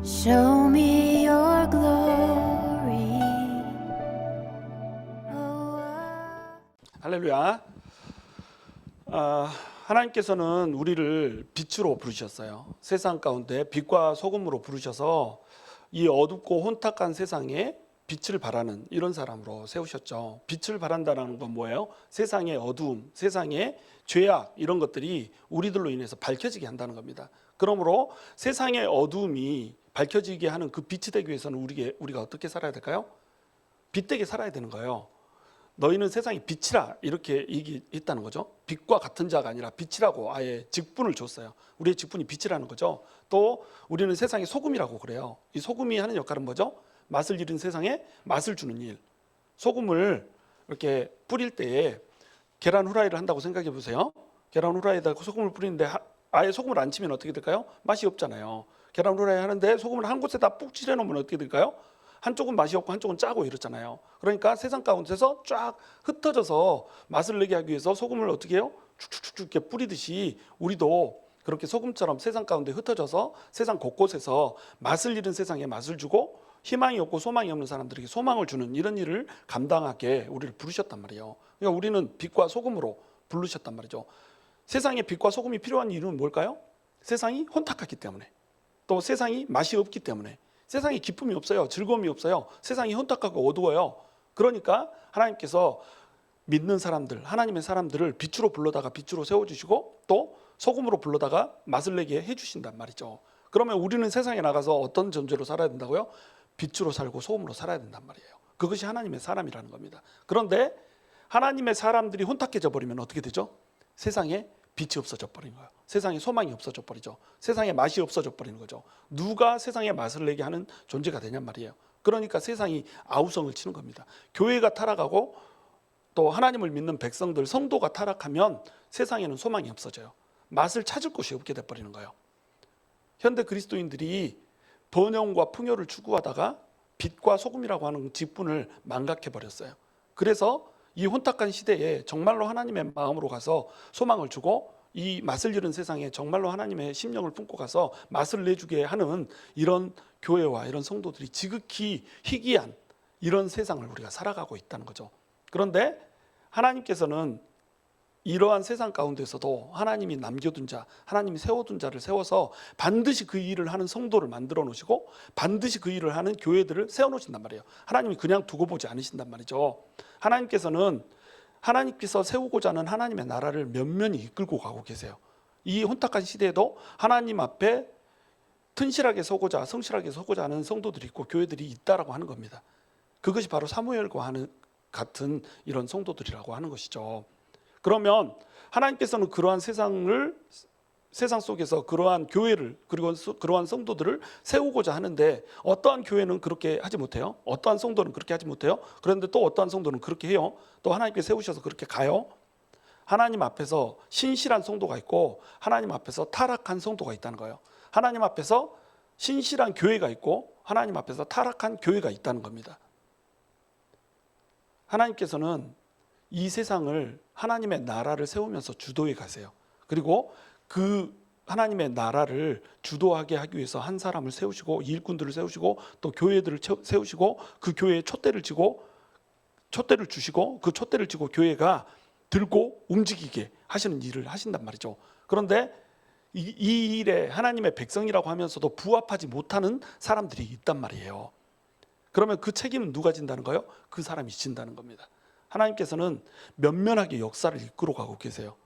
Show me your glory. 할렐루야. 하나님께서는 우리를 빛으로 부르셨어요. 세상 가운데 빛과 소금으로 부르셔서 이 어둡고 혼탁한 세상에 빛을 발하는 이런 사람으로 세우셨죠. 빛을 발한다는 건 뭐예요? 세상의 어두움, 세상의 죄악 이런 것들이 우리들로 인해서 밝혀지게 한다는 겁니다. 그러므로 세상의 어두움이 밝혀지게 하는 그 빛이 되기 위해서는 우리가 어떻게 살아야 될까요? 빛되게 살아야 되는 거예요. 너희는 세상의 빛이라 이렇게 얘기했다는 거죠. 빛과 같은 자가 아니라 빛이라고 아예 직분을 줬어요. 우리의 직분이 빛이라는 거죠. 또 우리는 세상의 소금이라고 그래요. 이 소금이 하는 역할은 뭐죠? 맛을 잃은 세상에 맛을 주는 일. 소금을 이렇게 뿌릴 때에 계란 후라이를 한다고 생각해 보세요. 계란 후라이에다 소금을 뿌리는데 아예 소금을 안 치면 어떻게 될까요? 맛이 없잖아요. 계란 후라이 하는데 소금을 한 곳에다 푹 칠해 놓으면 어떻게 될까요? 한쪽은 맛이 없고 한쪽은 짜고 이렇잖아요. 그러니까 세상 가운데서 쫙 흩어져서 맛을 내게 하기 위해서 소금을 어떻게 해요? 축축축축 이렇게 뿌리듯이 우리도 그렇게 소금처럼 세상 가운데 흩어져서 세상 곳곳에서 맛을 잃은 세상에 맛을 주고 희망이 없고 소망이 없는 사람들에게 소망을 주는 이런 일을 감당하게 우리를 부르셨단 말이에요. 그러니까 우리는 빛과 소금으로 부르셨단 말이죠. 세상에 빛과 소금이 필요한 이유는 뭘까요? 세상이 혼탁하기 때문에, 또 세상이 맛이 없기 때문에, 세상에 기쁨이 없어요. 즐거움이 없어요. 세상이 혼탁하고 어두워요. 그러니까 하나님께서 믿는 사람들, 하나님의 사람들을 빛으로 불러다가 빛으로 세워주시고 또 소금으로 불러다가 맛을 내게 해주신단 말이죠. 그러면 우리는 세상에 나가서 어떤 존재로 살아야 된다고요? 빛으로 살고 소금으로 살아야 된단 말이에요. 그것이 하나님의 사람이라는 겁니다. 그런데 하나님의 사람들이 혼탁해져 버리면 어떻게 되죠? 세상에 빛이 없어져 버린 거예요. 세상에 소망이 없어져 버리죠. 세상에 맛이 없어져 버리는 거죠. 누가 세상에 맛을 내게 하는 존재가 되냔 말이에요. 그러니까 세상이 아우성을 치는 겁니다. 교회가 타락하고 또 하나님을 믿는 백성들, 성도가 타락하면 세상에는 소망이 없어져요. 맛을 찾을 곳이 없게 돼버리는 거예요. 현대 그리스도인들이 번영과 풍요를 추구하다가 빛과 소금이라고 하는 직분을 망각해버렸어요. 그래서 이 혼탁한 시대에 정말로 하나님의 마음으로 가서 소망을 주고 이 맛을 잃은 세상에 정말로 하나님의 심령을 품고 가서 맛을 내주게 하는 이런 교회와 이런 성도들이 지극히 희귀한 이런 세상을 우리가 살아가고 있다는 거죠. 그런데 하나님께서는 이러한 세상 가운데서도 하나님이 남겨둔 자, 하나님이 세워둔 자를 세워서 반드시 그 일을 하는 성도를 만들어 놓으시고 반드시 그 일을 하는 교회들을 세워놓으신단 말이에요. 하나님이 그냥 두고 보지 않으신단 말이죠. 하나님께서 세우고자 하는 하나님의 나라를 면면히 이끌고 가고 계세요. 이 혼탁한 시대에도 하나님 앞에 튼실하게 서고자, 성실하게 서고자 하는 성도들이 있고 교회들이 있다라고 하는 겁니다. 그것이 바로 사무엘과 같은 이런 성도들이라고 하는 것이죠. 그러면 하나님께서는 그러한 세상 속에서 그러한 교회를 그리고 그러한 성도들을 세우고자 하는데 어떠한 교회는 그렇게 하지 못해요. 어떠한 성도는 그렇게 하지 못해요. 그런데 또 어떠한 성도는 그렇게 해요. 또 하나님께 세우셔서 그렇게 가요. 하나님 앞에서 신실한 성도가 있고 하나님 앞에서 타락한 성도가 있다는 거예요. 하나님 앞에서 신실한 교회가 있고 하나님 앞에서 타락한 교회가 있다는 겁니다. 하나님께서는 이 세상을 하나님의 나라를 세우면서 주도해 가세요. 그리고 그 하나님의 나라를 주도하게 하기 위해서 한 사람을 세우시고 일꾼들을 세우시고 또 교회들을 세우시고 그 교회에 촛대를 주시고 그 촛대를 쥐고 교회가 들고 움직이게 하시는 일을 하신단 말이죠. 그런데 이 일에 하나님의 백성이라고 하면서도 부합하지 못하는 사람들이 있단 말이에요. 그러면 그 책임은 누가 진다는 거예요? 그 사람이 진다는 겁니다. 하나님께서는 면면하게 역사를 이끌어 가고 계세요.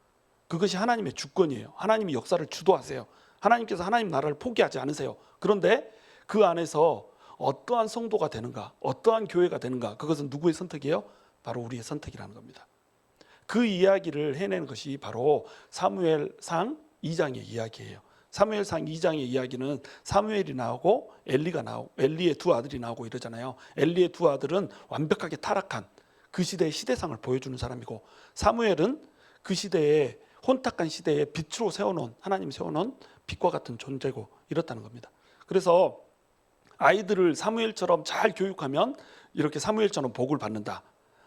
그것이 하나님의 주권이에요. 하나님이 역사를 주도하세요. 하나님께서 하나님 나라를 포기하지 않으세요. 그런데 그 안에서 어떠한 성도가 되는가, 어떠한 교회가 되는가, 그것은 누구의 선택이에요? 바로 우리의 선택이라는 겁니다. 그 이야기를 해내는 것이 바로 사무엘상 2장의 이야기예요. 사무엘상 2장의 이야기는 사무엘이 나오고 엘리의 두 아들이 나오고 이러잖아요. 엘리의 두 아들은 완벽하게 타락한 그 시대의 시대상을 보여주는 사람이고 사무엘은 그 시대에 혼탁한 시대에 빛으로 세워놓은 하나님이 세워놓은 빛과 같은 존재고 이렇다는 겁니다. 그래서 아이들을 사무엘처럼 잘 교육하면 이렇게 사무엘처럼 복을 받는다.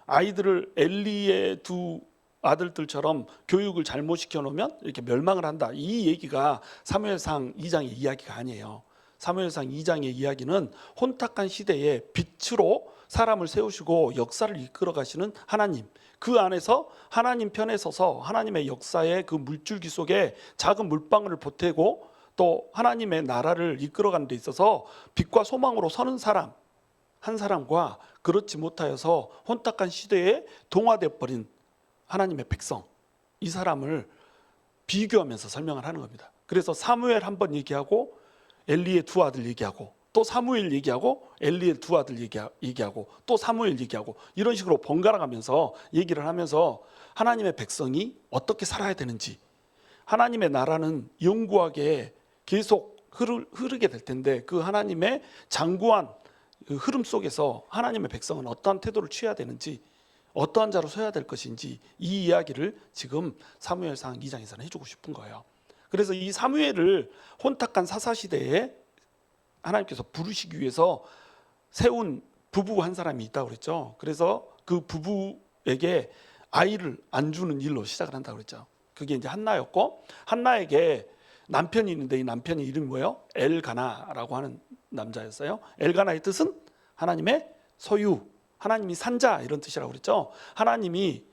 아이들을 엘리의 두 아들들처럼 교육을 잘못 시켜놓으면 이렇게 멸망을 한다. 이 얘기가 사무엘상 2장의 이야기가 아니에요. 사무엘상 2장의 이야기는 혼탁한 시대에 빛으로 사람을 세우시고 역사를 이끌어 가시는 하나님, 그 안에서 하나님 편에 서서 하나님의 역사의 그 물줄기 속에 작은 물방울을 보태고 또 하나님의 나라를 이끌어가는 데 있어서 빛과 소망으로 서는 사람 한 사람과 그렇지 못하여서 혼탁한 시대에 동화되어 버린 하나님의 백성, 이 사람을 비교하면서 설명을 하는 겁니다. 그래서 사무엘 한 번 얘기하고 엘리의 두 아들 얘기하고 또 사무엘 얘기하고 엘리의 두 아들 얘기하고 또 사무엘 얘기하고 이런 식으로 번갈아 가면서 얘기를 하면서 하나님의 백성이 어떻게 살아야 되는지, 하나님의 나라는 영구하게 계속 흐르게 될 텐데 그 하나님의 장구한 그 흐름 속에서 하나님의 백성은 어떠한 태도를 취해야 되는지, 어떠한 자로 서야 될 것인지, 이 이야기를 지금 사무엘상 2장에서는 해주고 싶은 거예요. 그래서 이 사무엘을 혼탁한 사사시대에 하나님께서 부르시기 위해서 세운 부부 한 사람이 있다고 그랬죠. 그래서 그 부부에게 아이를 안 주는 일로 시작을 한다고 그랬죠. 그게 이제 한나였고, 한나에게 남편이 있는데 이 남편의 이름이 뭐예요? 엘가나라고 하는 남자였어요. 엘가나의 뜻은 하나님의 소유, 하나님이 산자 이런 뜻이라고 그랬죠. 하나님이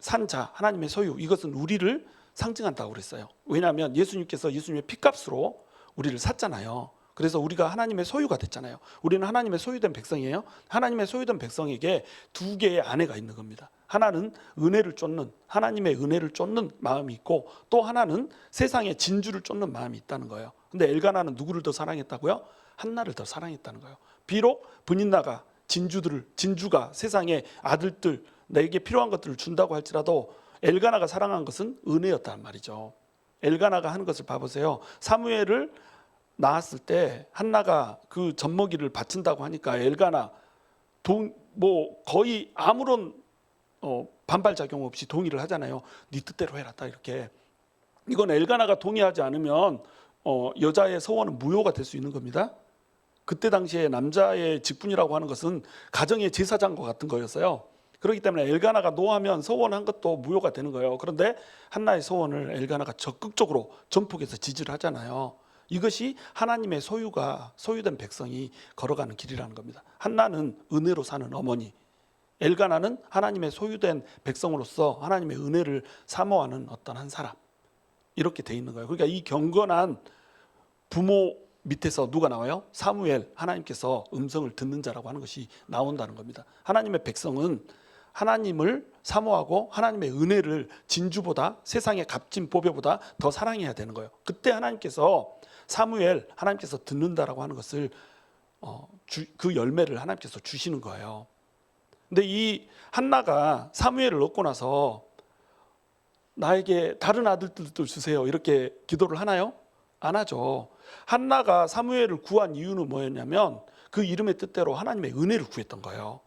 산자, 하나님의 소유, 이것은 우리를 상징한다고 그랬어요. 왜냐하면 예수님께서 예수님의 피값으로 우리를 샀잖아요. 그래서 우리가 하나님의 소유가 됐잖아요. 우리는 하나님의 소유된 백성이에요. 하나님의 소유된 백성에게 두 개의 아내가 있는 겁니다. 하나는 은혜를 쫓는, 하나님의 은혜를 쫓는 마음이 있고, 또 하나는 세상의 진주를 쫓는 마음이 있다는 거예요. 근데 엘가나는 누구를 더 사랑했다고요? 한나를 더 사랑했다는 거예요. 비록 분인나가 진주가 세상의 아들들, 내게 필요한 것들을 준다고 할지라도 엘가나가 사랑한 것은 은혜였단 말이죠. 엘가나가 하는 것을 봐보세요. 사무엘을 낳았을 때 한나가 그 젖먹이를 바친다고 하니까 엘가나 거의 아무런 반발 작용 없이 동의를 하잖아요. 네 뜻대로 해라, 딱 이렇게. 이건 엘가나가 동의하지 않으면 여자의 서원은 무효가 될 수 있는 겁니다. 그때 당시에 남자의 직분이라고 하는 것은 가정의 제사장과 같은 거였어요. 그렇기 때문에 엘가나가 노하면 서원한 것도 무효가 되는 거예요. 그런데 한나의 서원을 엘가나가 적극적으로 전폭해서 지지를 하잖아요. 이것이 하나님의 소유된 백성이 걸어가는 길이라는 겁니다. 한나는 은혜로 사는 어머니, 엘가나는 하나님의 소유된 백성으로서 하나님의 은혜를 사모하는 어떤 한 사람, 이렇게 돼 있는 거예요. 그러니까 이 경건한 부모 밑에서 누가 나와요? 사무엘, 하나님께서 음성을 듣는 자라고 하는 것이 나온다는 겁니다. 하나님의 백성은 하나님을 사모하고 하나님의 은혜를 진주보다, 세상의 값진 보배보다 더 사랑해야 되는 거예요. 그때 하나님께서 사무엘, 하나님께서 듣는다라고 하는 것을 그 열매를 하나님께서 주시는 거예요. 근데 이 한나가 사무엘을 얻고 나서 나에게 다른 아들들도 주세요 이렇게 기도를 하나요? 안 하죠. 한나가 사무엘을 구한 이유는 뭐였냐면 그 이름의 뜻대로 하나님의 은혜를 구했던 거예요.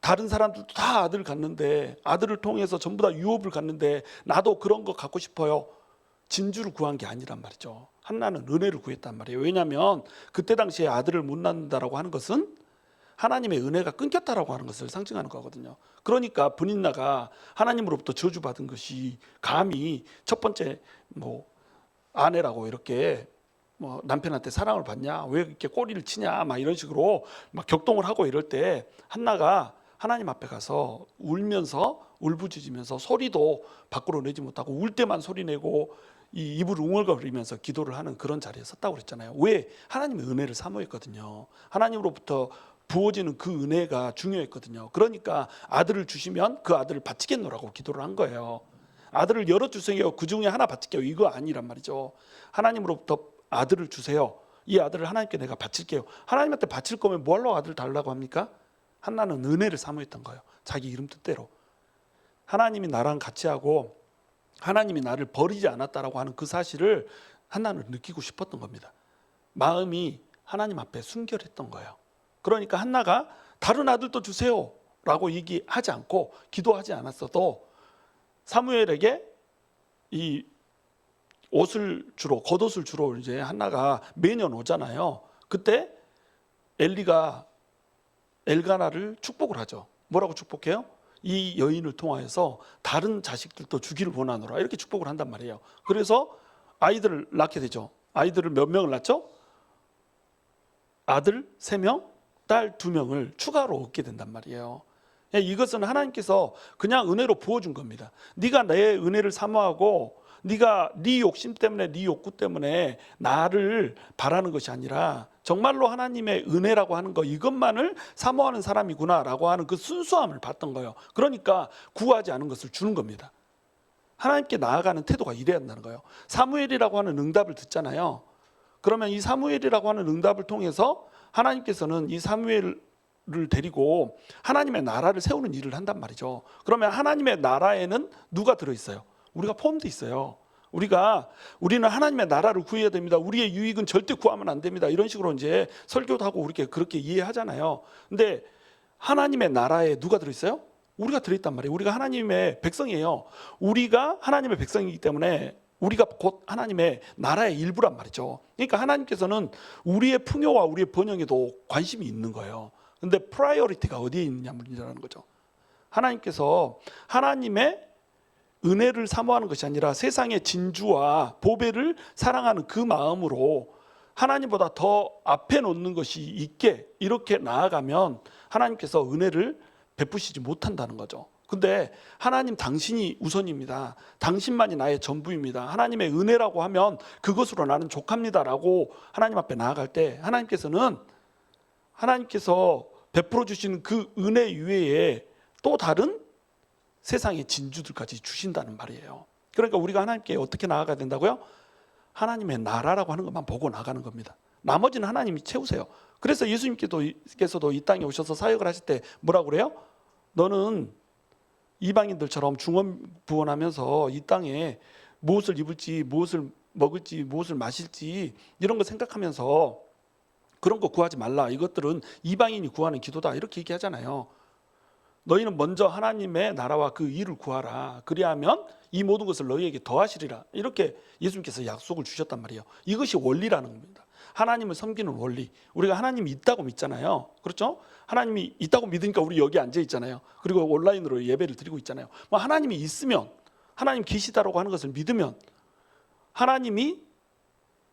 다른 사람들도 다 아들을 갖는데, 아들을 통해서 전부 다 유업을 갖는데 나도 그런 거 갖고 싶어요. 진주를 구한 게 아니란 말이죠. 한나는 은혜를 구했단 말이에요. 왜냐하면 그때 당시에 아들을 못 낳는다라고 하는 것은 하나님의 은혜가 끊겼다라고 하는 것을 상징하는 거거든요. 그러니까 분인나가 하나님으로부터 저주받은 것이 감히 첫 번째 아내라고 이렇게 남편한테 사랑을 받냐, 왜 이렇게 꼬리를 치냐, 막 이런 식으로 막 격동을 하고 이럴 때 한나가 하나님 앞에 가서 울면서 울부짖으면서 소리도 밖으로 내지 못하고 울 때만 소리 내고 이 입을 웅얼거리면서 기도를 하는 그런 자리에 섰다고 그랬잖아요. 왜? 하나님의 은혜를 사모했거든요. 하나님으로부터 부어지는 그 은혜가 중요했거든요. 그러니까 아들을 주시면 그 아들을 바치겠노라고 기도를 한 거예요. 아들을 열어주세요, 그 중에 하나 바칠게요, 이거 아니란 말이죠. 하나님으로부터 아들을 주세요, 이 아들을 하나님께 내가 바칠게요. 하나님한테 바칠 거면 뭐하러 아들을 달라고 합니까? 한나는 은혜를 사모했던 거예요. 자기 이름 뜻대로 하나님이 나랑 같이 하고 하나님이 나를 버리지 않았다라고 하는 그 사실을 한나는 느끼고 싶었던 겁니다. 마음이 하나님 앞에 순결했던 거예요. 그러니까 한나가 다른 아들도 주세요 라고 얘기하지 않고 기도하지 않았어도 사무엘에게 이 겉옷을 주러 이제 한나가 매년 오잖아요. 그때 엘리가 엘가나를 축복을 하죠. 뭐라고 축복해요? 이 여인을 통하여서 다른 자식들도 주기를 원하노라, 이렇게 축복을 한단 말이에요. 그래서 아이들을 낳게 되죠. 아이들을 몇 명을 낳죠? 아들 3명, 딸 2명을 추가로 얻게 된단 말이에요. 이것은 하나님께서 그냥 은혜로 부어준 겁니다. 네가 내 은혜를 사모하고 네가 네 욕심 때문에 네 욕구 때문에 나를 바라는 것이 아니라 정말로 하나님의 은혜라고 하는 거 이것만을 사모하는 사람이구나라고 하는 그 순수함을 봤던 거예요. 그러니까 구하지 않은 것을 주는 겁니다. 하나님께 나아가는 태도가 이래야 한다는 거예요. 사무엘이라고 하는 응답을 듣잖아요. 그러면 이 사무엘이라고 하는 응답을 통해서 하나님께서는 이 사무엘을 데리고 하나님의 나라를 세우는 일을 한단 말이죠. 그러면 하나님의 나라에는 누가 들어있어요? 우리가 포함되어 있어요. 우리는 하나님의 나라를 구해야 됩니다. 우리의 유익은 절대 구하면 안 됩니다. 이런 식으로 이제 설교도 하고 그렇게 이해하잖아요. 근데 하나님의 나라에 누가 들어있어요? 우리가 들어있단 말이에요. 우리가 하나님의 백성이에요. 우리가 하나님의 백성이기 때문에 우리가 곧 하나님의 나라의 일부란 말이죠. 그러니까 하나님께서는 우리의 풍요와 우리의 번영에도 관심이 있는 거예요. 근데 프라이어리티가 어디에 있느냐 문제라는 거죠. 하나님께서 하나님의 은혜를 사모하는 것이 아니라 세상의 진주와 보배를 사랑하는 그 마음으로 하나님보다 더 앞에 놓는 것이 있게 이렇게 나아가면 하나님께서 은혜를 베푸시지 못한다는 거죠. 근데 하나님 당신이 우선입니다. 당신만이 나의 전부입니다. 하나님의 은혜라고 하면 그것으로 나는 족합니다라고 하나님 앞에 나아갈 때 하나님께서 베풀어 주시는 그 은혜 이외에 또 다른 세상의 진주들까지 주신다는 말이에요. 그러니까 우리가 하나님께 어떻게 나아가야 된다고요? 하나님의 나라라고 하는 것만 보고 나가는 겁니다. 나머지는 하나님이 채우세요. 그래서 예수님께서도 이 땅에 오셔서 사역을 하실 때 뭐라고 그래요? 너는 이방인들처럼 중언부언하면서 이 땅에 무엇을 입을지, 무엇을 먹을지, 무엇을 마실지 이런 거 생각하면서 그런 거 구하지 말라. 이것들은 이방인이 구하는 기도다. 이렇게 얘기하잖아요. 너희는 먼저 하나님의 나라와 그 일을 구하라. 그리하면 이 모든 것을 너희에게 더하시리라. 이렇게 예수님께서 약속을 주셨단 말이에요. 이것이 원리라는 겁니다. 하나님을 섬기는 원리. 우리가 하나님이 있다고 믿잖아요. 그렇죠? 하나님이 있다고 믿으니까 우리 여기 앉아 있잖아요. 그리고 온라인으로 예배를 드리고 있잖아요. 하나님이 있으면, 하나님 계시다라고 하는 것을 믿으면 하나님이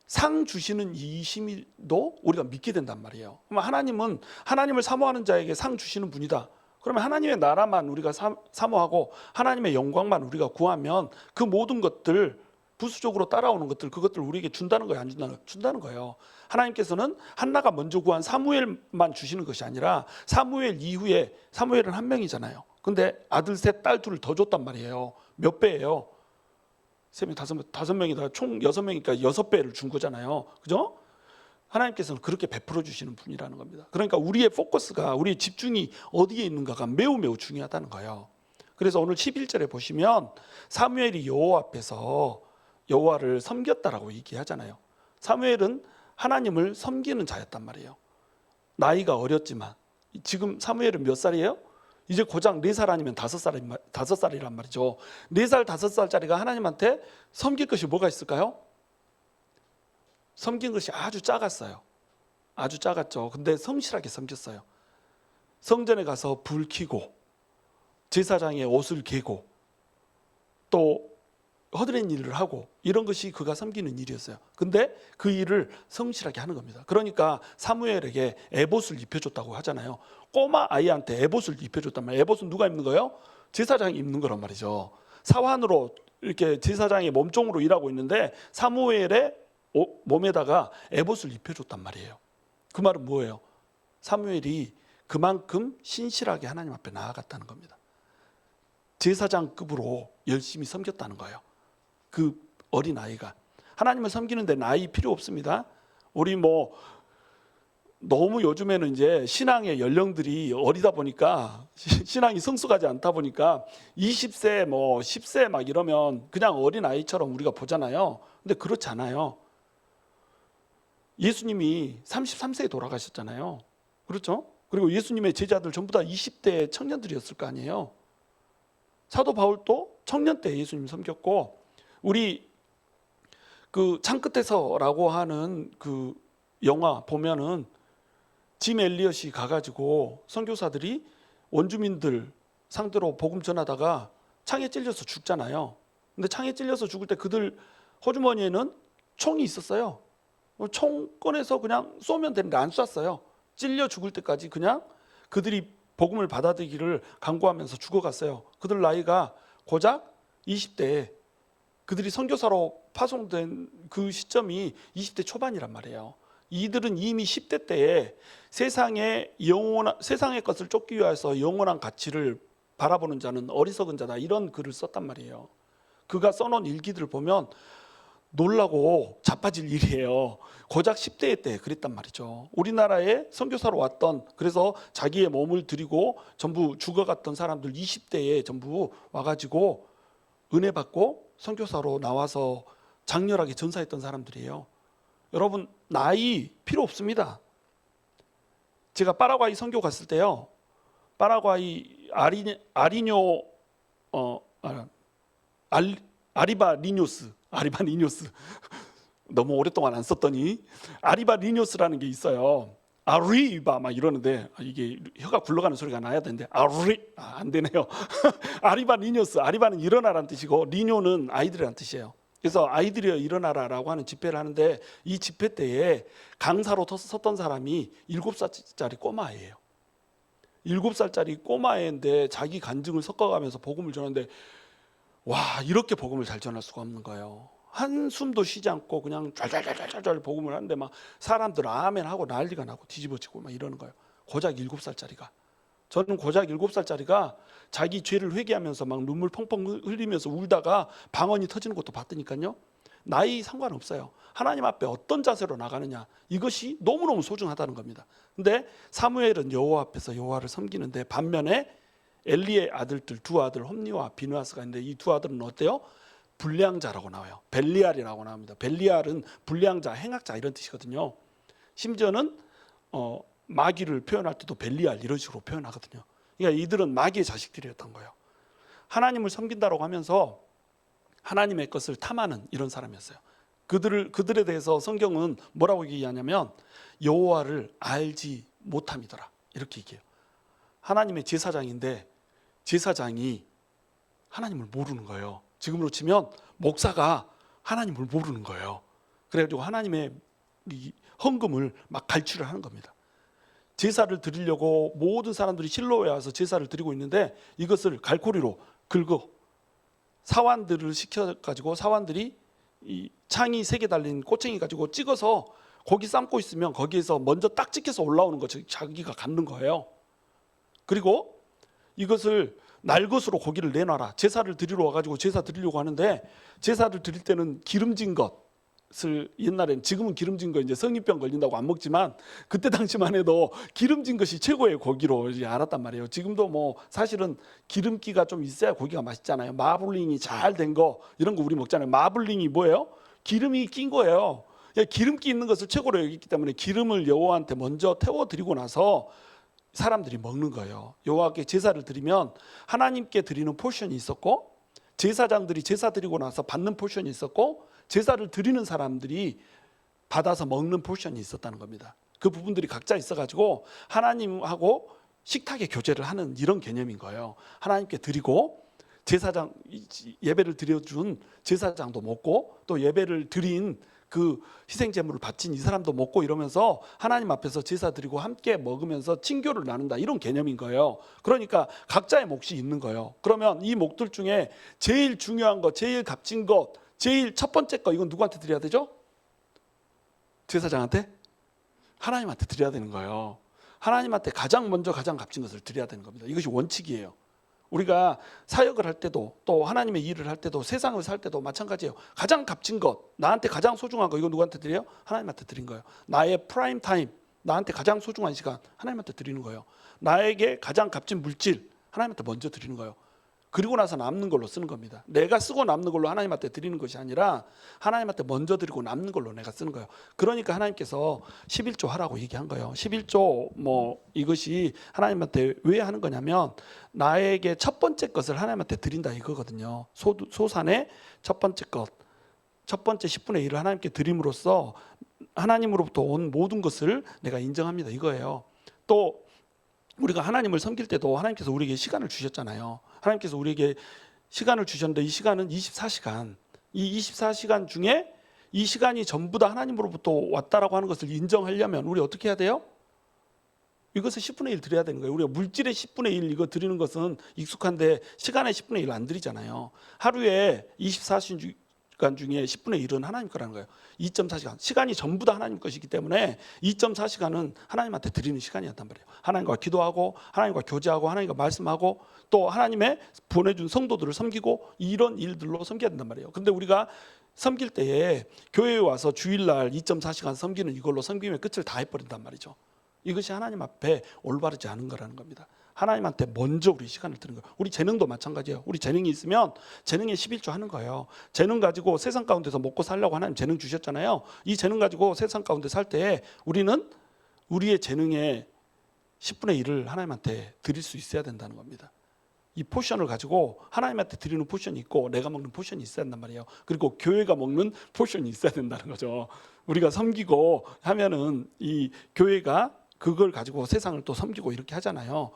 상 주시는 이심도 우리가 믿게 된단 말이에요. 그럼 하나님은 하나님을 사모하는 자에게 상 주시는 분이다. 그러면 하나님의 나라만 우리가 사모하고 하나님의 영광만 우리가 구하면 그 모든 것들 부수적으로 따라오는 것들 그것들 우리에게 준다는 거예요? 안 준다는 거예요. 하나님께서는 한나가 먼저 구한 사무엘만 주시는 것이 아니라 사무엘 이후에 사무엘은 한 명이잖아요. 근데 아들 셋, 딸 둘을 더 줬단 말이에요. 몇 배예요? 3명, 5명이다. 총 6명이니까 6배를 준 거잖아요. 그죠? 하나님께서는 그렇게 베풀어 주시는 분이라는 겁니다. 그러니까 우리의 포커스가, 우리의 집중이 어디에 있는가가 매우 매우 중요하다는 거예요. 그래서 오늘 11절에 보시면 사무엘이 여호와 앞에서 여호와를 섬겼다라고 얘기하잖아요. 사무엘은 하나님을 섬기는 자였단 말이에요. 나이가 어렸지만 지금 사무엘은 몇 살이에요? 이제 고작 4살 아니면 5살이란 말이죠. 4살, 5살짜리가 하나님한테 섬길 것이 뭐가 있을까요? 섬긴 것이 아주 작았어요. 아주 작았죠. 근데 성실하게 섬겼어요. 성전에 가서 불 켜고 제사장의 옷을 개고 또 허드렛 일을 하고 이런 것이 그가 섬기는 일이었어요. 근데 그 일을 성실하게 하는 겁니다. 그러니까 사무엘에게 에봇을 입혀줬다고 하잖아요. 꼬마 아이한테 에봇을 입혀줬단 말이에요. 에봇은 누가 입는 거예요? 제사장이 입는 거란 말이죠. 사환으로 이렇게 제사장의 몸종으로 일하고 있는데 사무엘의 몸에다가 에봇을 입혀줬단 말이에요. 그 말은 뭐예요? 사무엘이 그만큼 신실하게 하나님 앞에 나아갔다는 겁니다. 제사장급으로 열심히 섬겼다는 거예요. 그 어린아이가. 하나님을 섬기는데 나이 필요 없습니다. 우리 너무 요즘에는 이제 신앙의 연령들이 어리다 보니까 신앙이 성숙하지 않다 보니까 20세 10세 막 이러면 그냥 어린아이처럼 우리가 보잖아요. 근데 그렇지 않아요. 예수님이 33세에 돌아가셨잖아요. 그렇죠? 그리고 예수님의 제자들 전부 다 20대 청년들이었을 거 아니에요. 사도 바울도 청년 때 예수님 섬겼고, 우리 그 창끝에서라고 하는 그 영화 보면은 짐 엘리엇이 가가지고 선교사들이 원주민들 상대로 복음 전하다가 창에 찔려서 죽잖아요. 근데 창에 찔려서 죽을 때 그들 호주머니에는 총이 있었어요. 총 꺼내서 그냥 쏘면 되는데 안 쐈어요. 찔려 죽을 때까지 그냥 그들이 복음을 받아들이기를 간구하면서 죽어갔어요. 그들 나이가 고작 20대에 그들이 선교사로 파송된 그 시점이 20대 초반이란 말이에요. 이들은 이미 10대 때에 세상의 것을 쫓기 위해서 영원한 가치를 바라보는 자는 어리석은 자다, 이런 글을 썼단 말이에요. 그가 써놓은 일기들을 보면 놀라고 자빠질 일이에요. 고작 10대 때 그랬단 말이죠. 우리나라에 선교사로 왔던, 그래서 자기의 몸을 드리고 전부 죽어갔던 사람들 20대에 전부 와가지고 은혜 받고 선교사로 나와서 장렬하게 전사했던 사람들이에요. 여러분, 나이 필요 없습니다. 제가 파라과이 선교 갔을 때요, 파라과이 아리바 리뇨스 너무 오랫동안 안 썼더니 아리바 리뇨스라는 게 있어요. 아리바 막 이러는데 이게 혀가 굴러가는 소리가 나야 되는데 안 되네요. 아리바 리뇨스, 아리바는 일어나라는 뜻이고 리뇨는 아이들이라는 뜻이에요. 그래서 아이들이여 일어나라라고 하는 집회를 하는데, 이 집회 때에 강사로 섰던 사람이 7살짜리 꼬마예요. 7살짜리 꼬마애인데 자기 간증을 섞어가면서 복음을 전하는데, 와, 이렇게 복음을 잘 전할 수가 없는 거예요. 한숨도 쉬지 않고 그냥 쫙쫙쫙쫙 복음을 하는데 막 사람들 아멘 하고 난리가 나고 뒤집어지고 막 이러는 거예요. 고작 7살짜리가. 저는 고작 7살짜리가 자기 죄를 회개하면서 막 눈물 펑펑 흘리면서 울다가 방언이 터지는 것도 봤더니까요. 나이 상관없어요. 하나님 앞에 어떤 자세로 나가느냐, 이것이 너무너무 소중하다는 겁니다. 근데 사무엘은 여호와 앞에서 여호와를 섬기는데, 반면에 엘리의 아들들, 두 아들 홈니와 비느하스가 있는데, 이 두 아들은 어때요? 불량자라고 나와요. 벨리알이라고 나옵니다. 벨리알은 불량자, 행악자 이런 뜻이거든요. 심지어는 마귀를 표현할 때도 벨리알 이런 식으로 표현하거든요. 그러니까 이들은 마귀의 자식들이었던 거예요. 하나님을 섬긴다고 하면서 하나님의 것을 탐하는 이런 사람이었어요. 그들에 대해서 성경은 뭐라고 얘기하냐면 여호와를 알지 못함이더라, 이렇게 얘기해요. 하나님의 제사장인데 제사장이 하나님을 모르는 거예요. 지금으로 치면 목사가 하나님을 모르는 거예요. 그래가지고 하나님의 이 헌금을 막 갈취를 하는 겁니다. 제사를 드리려고 모든 사람들이 실로에 와서 제사를 드리고 있는데, 이것을 갈고리로 긁어 사환들을 시켜가지고, 사환들이 이 창이 3개 달린 꼬챙이 가지고 찍어서 고기 삶고 있으면 거기에서 먼저 딱 찍혀서 올라오는 거 자기가 갖는 거예요. 그리고 이것을 날 것으로 고기를 내놔라. 제사를 드리러 와가지고 제사 드리려고 하는데, 제사를 드릴 때는 기름진 것을, 옛날엔, 지금은 기름진 거 이제 성인병 걸린다고 안 먹지만 그때 당시만 해도 기름진 것이 최고의 고기로 이제 알았단 말이에요. 지금도 뭐 사실은 기름기가 좀 있어야 고기가 맛있잖아요. 마블링이 잘 된 거 이런 거 우리 먹잖아요. 마블링이 뭐예요? 기름이 낀 거예요. 기름기 있는 것을 최고로 여겼기 때문에 기름을 여호와한테 먼저 태워드리고 나서 사람들이 먹는 거예요. 여호와께 제사를 드리면 하나님께 드리는 포션이 있었고, 제사장들이 제사 드리고 나서 받는 포션이 있었고, 제사를 드리는 사람들이 받아서 먹는 포션이 있었다는 겁니다. 그 부분들이 각자 있어가지고 하나님하고 식탁의 교제를 하는 이런 개념인 거예요. 하나님께 드리고, 제사장, 예배를 드려준 제사장도 먹고, 또 예배를 드린 그 희생제물을 바친 이 사람도 먹고, 이러면서 하나님 앞에서 제사 드리고 함께 먹으면서 친교를 나눈다, 이런 개념인 거예요. 그러니까 각자의 몫이 있는 거예요. 그러면 이 몫들 중에 제일 중요한 것, 제일 값진 것, 제일 첫 번째 거, 이건 누구한테 드려야 되죠? 제사장한테? 하나님한테 드려야 되는 거예요. 하나님한테 가장 먼저 가장 값진 것을 드려야 되는 겁니다. 이것이 원칙이에요. 우리가 사역을 할 때도, 또 하나님의 일을 할 때도, 세상을 살 때도 마찬가지예요. 가장 값진 것, 나한테 가장 소중한 거, 이거 누구한테 드려요? 하나님한테 드린 거예요. 나의 프라임 타임, 나한테 가장 소중한 시간, 하나님한테 드리는 거예요. 나에게 가장 값진 물질, 하나님한테 먼저 드리는 거예요. 그리고 나서 남는 걸로 쓰는 겁니다. 내가 쓰고 남는 걸로 하나님한테 드리는 것이 아니라 하나님한테 먼저 드리고 남는 걸로 내가 쓰는 거예요. 그러니까 하나님께서 11조 하라고 얘기한 거예요. 11조 이것이 하나님한테 왜 하는 거냐면, 나에게 첫 번째 것을 하나님한테 드린다 이거거든요. 소산의 첫 번째 것, 첫 번째 10분의 1을 하나님께 드림으로써 하나님으로부터 온 모든 것을 내가 인정합니다 이거예요. 또 우리가 하나님을 섬길 때도 하나님께서 우리에게 시간을 주셨잖아요. 하나님께서 우리에게 시간을 주셨는데, 이 시간은 24시간. 이 24시간 중에 이 시간이 전부 다 하나님으로부터 왔다라고 하는 것을 인정하려면 우리 어떻게 해야 돼요? 이것을 10분의 1 드려야 되는 거예요. 우리가 물질의 10분의 1 이거 드리는 것은 익숙한데 시간의 10분의 1 안 드리잖아요. 하루에 24시간 중에 10분의 1은 하나님 거라는 거예요. 2.4시간. 시간이 전부 다 하나님 것이기 때문에 2.4시간은 하나님한테 드리는 시간이었단 말이에요. 하나님과 기도하고 하나님과 교제하고 하나님과 말씀하고 또 하나님의 보내준 성도들을 섬기고 이런 일들로 섬겨야 된단 말이에요. 그런데 우리가 섬길 때에 교회에 와서 주일날 2.4시간 섬기는 이걸로 섬김의 끝을 다 해버린단 말이죠. 이것이 하나님 앞에 올바르지 않은 거라는 겁니다. 하나님한테 먼저 우리 시간을 드는 거예요. 우리 재능도 마찬가지예요. 우리 재능이 있으면 재능에 11조 하는 거예요. 재능 가지고 세상 가운데서 먹고 살려고 하나님 재능 주셨잖아요. 이 재능 가지고 세상 가운데 살 때 우리는 우리의 재능의 10분의 1을 하나님한테 드릴 수 있어야 된다는 겁니다. 이 포션을 가지고 하나님한테 드리는 포션이 있고 내가 먹는 포션이 있어야 된단 말이에요. 그리고 교회가 먹는 포션이 있어야 된다는 거죠. 우리가 섬기고 하면은 이 교회가 그걸 가지고 세상을 또 섬기고 이렇게 하잖아요.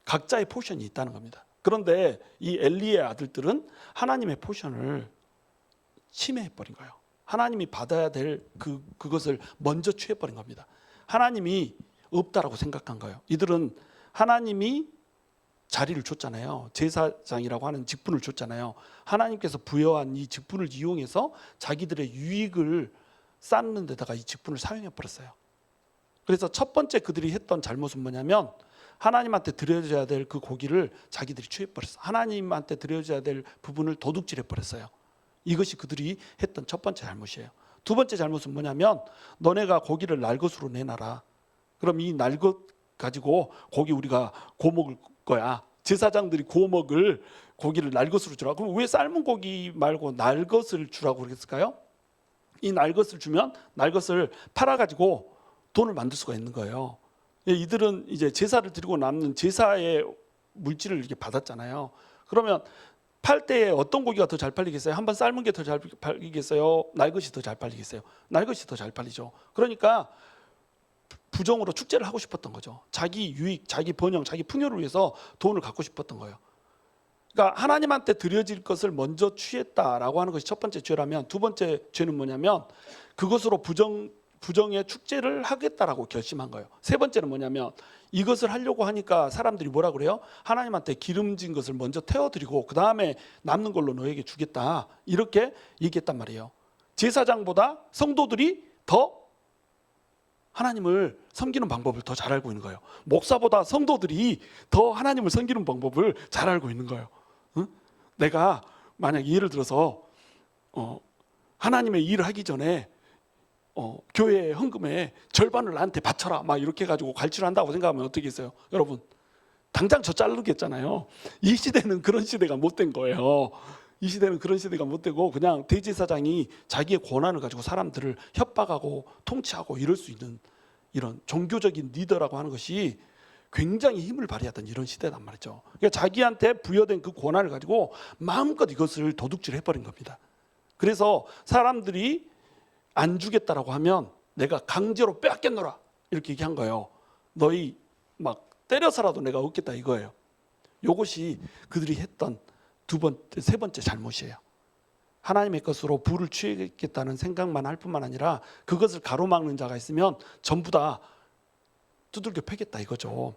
각자의 포션이 있다는 겁니다. 그런데 이 엘리의 아들들은 하나님의 포션을 침해해버린 거예요. 하나님이 받아야 될 그것을 먼저 취해버린 겁니다. 하나님이 없다라고 생각한 거예요. 이들은 하나님이 자리를 줬잖아요. 제사장이라고 하는 직분을 줬잖아요. 하나님께서 부여한 이 직분을 이용해서 자기들의 유익을 쌓는 데다가 이 직분을 사용해 버렸어요. 그래서 첫 번째 그들이 했던 잘못은 뭐냐면 하나님한테 드려져야 될 그 고기를 자기들이 취해버렸어요. 하나님한테 드려져야 될 부분을 도둑질해버렸어요. 이것이 그들이 했던 첫 번째 잘못이에요. 두 번째 잘못은 뭐냐면 너네가 고기를 날 것으로 내놔라. 그럼 이 날 것 가지고 고기 우리가 구워 먹을 거야. 제사장들이 구워 먹을 고기를 날 것으로 주라. 그럼 왜 삶은 고기 말고 날 것을 주라고 그랬을까요? 이 날 것을 주면 날 것을 팔아가지고 돈을 만들 수가 있는 거예요. 이들은 이제 제사를 드리고 남는 제사의 물질을 이렇게 받았잖아요. 그러면 팔 때에 어떤 고기가 더 잘 팔리겠어요? 한번 삶은 게 더 잘 팔리겠어요? 날 것이 더 잘 팔리겠어요? 날 것이 더 잘 팔리죠. 그러니까 부정으로 축제를 하고 싶었던 거죠. 자기 유익, 자기 번영, 자기 풍요를 위해서 돈을 갖고 싶었던 거예요. 그러니까 하나님한테 드려질 것을 먼저 취했다라고 하는 것이 첫 번째 죄라면 두 번째 죄는 뭐냐면 그것으로 부정의 축제를 하겠다라고 결심한 거예요. 세 번째는 뭐냐면 이것을 하려고 하니까 사람들이 뭐라 그래요? 하나님한테 기름진 것을 먼저 태워드리고 그 다음에 남는 걸로 너에게 주겠다 이렇게 얘기했단 말이에요. 제사장보다 성도들이 더 하나님을 섬기는 방법을 더 잘 알고 있는 거예요. 목사보다 성도들이 더 하나님을 섬기는 방법을 잘 알고 있는 거예요. 응? 내가 만약 예를 들어서 하나님의 일을 하기 전에 교회 헌금의 절반을 나한테 바쳐라 막 이렇게 해가지고 갈취를 한다고 생각하면 어떻게 했어요? 여러분 당장 저 자르겠잖아요. 이 시대는 그런 시대가 못 된 거예요. 이 시대는 그런 시대가 못 되고 그냥 대제사장이 자기의 권한을 가지고 사람들을 협박하고 통치하고 이럴 수 있는 이런 종교적인 리더라고 하는 것이 굉장히 힘을 발휘하던 이런 시대란 말이죠. 그러니까 자기한테 부여된 그 권한을 가지고 마음껏 이것을 도둑질해버린 겁니다. 그래서 사람들이 안 주겠다라고 하면 내가 강제로 빼앗겠노라 이렇게 얘기한 거예요. 너희 막 때려서라도 내가 얻겠다 이거예요. 이것이 그들이 했던 세 번째 잘못이에요. 하나님의 것으로 부를 취하겠다는 생각만 할 뿐만 아니라 그것을 가로막는 자가 있으면 전부 다 두들겨 패겠다 이거죠.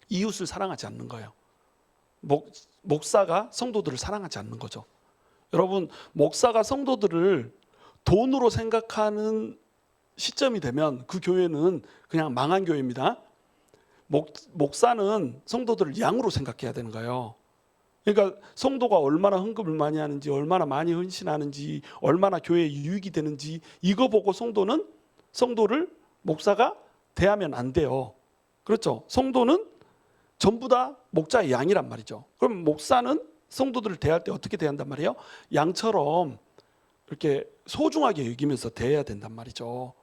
이웃을 사랑하지 않는 거예요. 목사가 성도들을 사랑하지 않는 거죠. 여러분 목사가 성도들을 돈으로 생각하는 시점이 되면 그 교회는 그냥 망한 교회입니다. 목사는 성도들을 양으로 생각해야 되는 거예요. 그러니까 성도가 얼마나 헌금을 많이 하는지 얼마나 많이 헌신하는지 얼마나 교회에 유익이 되는지 이거 보고 성도를 목사가 대하면 안 돼요. 그렇죠? 성도는 전부 다 목자의 양이란 말이죠. 그럼 목사는 성도들을 대할 때 어떻게 대한단 말이에요? 양처럼 이렇게 소중하게 여기면서 대해야 된단 말이죠.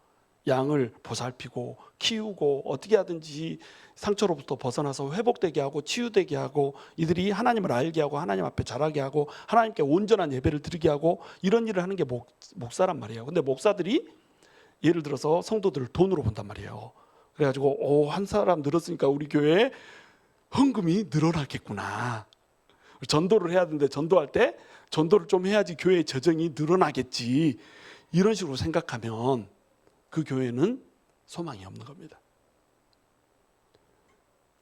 양을 보살피고 키우고 어떻게 하든지 상처로부터 벗어나서 회복되게 하고 치유되게 하고 이들이 하나님을 알게 하고 하나님 앞에 자라게 하고 하나님께 온전한 예배를 드리게 하고 이런 일을 하는 게 목사란 말이에요. 근데 목사들이 예를 들어서 성도들을 돈으로 본단 말이에요. 그래가지고 한 사람 늘었으니까 우리 교회에 헌금이 늘어나겠구나. 전도를 해야 되는데 전도할 때 전도를 좀 해야지 교회의 재정이 늘어나겠지. 이런 식으로 생각하면 그 교회는 소망이 없는 겁니다.